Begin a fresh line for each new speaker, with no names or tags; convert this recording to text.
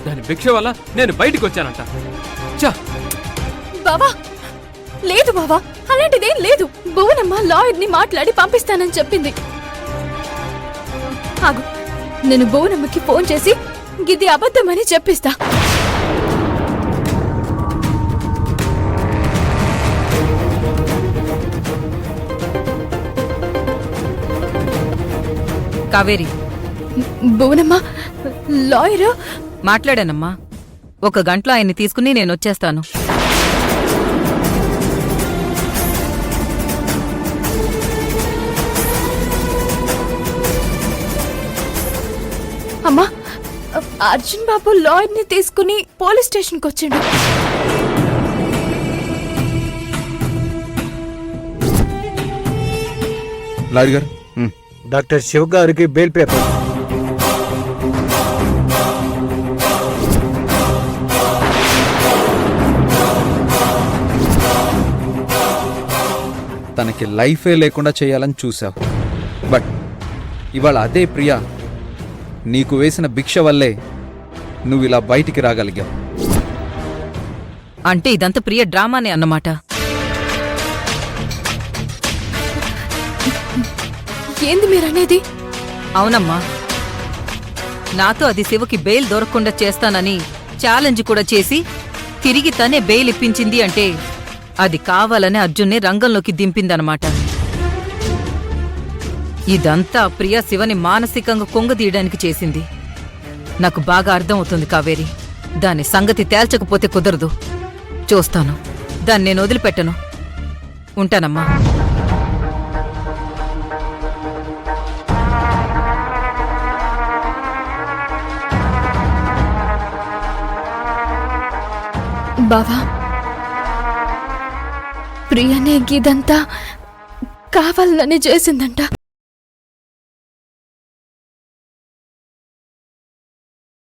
దాని భిక్ష వల్ల నేను బయటికి వచ్చానంట. చా
బావా, లేదు బావా, అలాంటిదేం లేదు. భువనమ్మ లాయర్ని మాట్లాడి పంపిస్తానని చెప్పింది. ఆగు, నేను భువనమ్మకి ఫోన్ చేసి గిది అబద్ధమని చెప్పిస్తా.
కావేరి,
భువనమ్మ, లాయరు
మాట్లాడానమ్మా. 1 గంటలో ఆయన్ని తీసుకుని నేనొచ్చేస్తాను.
అమ్మా, అర్జున్ బాబు లాయర్ని తీసుకుని పోలీస్ స్టేషన్కి వచ్చిండు.
లాయర్ గారు,
డాక్టర్ శివ గారికి బెయిల్ పేపర్.
తనకి లైఫే లేకుండా చేయాలని చూసావు. బట్ ఇవాళ అదే ప్రియా నీకు వేసిన భిక్ష వల్లే నువ్వు ఇలా బయటికి రాగలిగావు.
అంటే ఇదంతా ప్రియ డ్రామానే అన్నమాట.
ఏంది మీరనేది?
అవునమ్మా, నాతో అది శివకి బెయిల్ దొరకకుండా చేస్తానని ఛాలెంజ్ కూడా చేసి తిరిగి తనే బెయిల్ ఇప్పించింది అంటే అది కావాలని అర్జున్నే రంగంలోకి దింపిందనమాట. ఇదంతా ప్రియ శివని మానసికంగా కొంగదీయడానికి చేసింది. నాకు బాగా అర్థం అవుతుంది కావేరి. దాని సంగతి తేల్చకపోతే కుదరదు. చూస్తాను, దాన్ని నేను వదిలిపెట్టను. ఉంటానమ్మా.
బావా, ప్రియనే గీదంతా కావాలని చేసిందంట.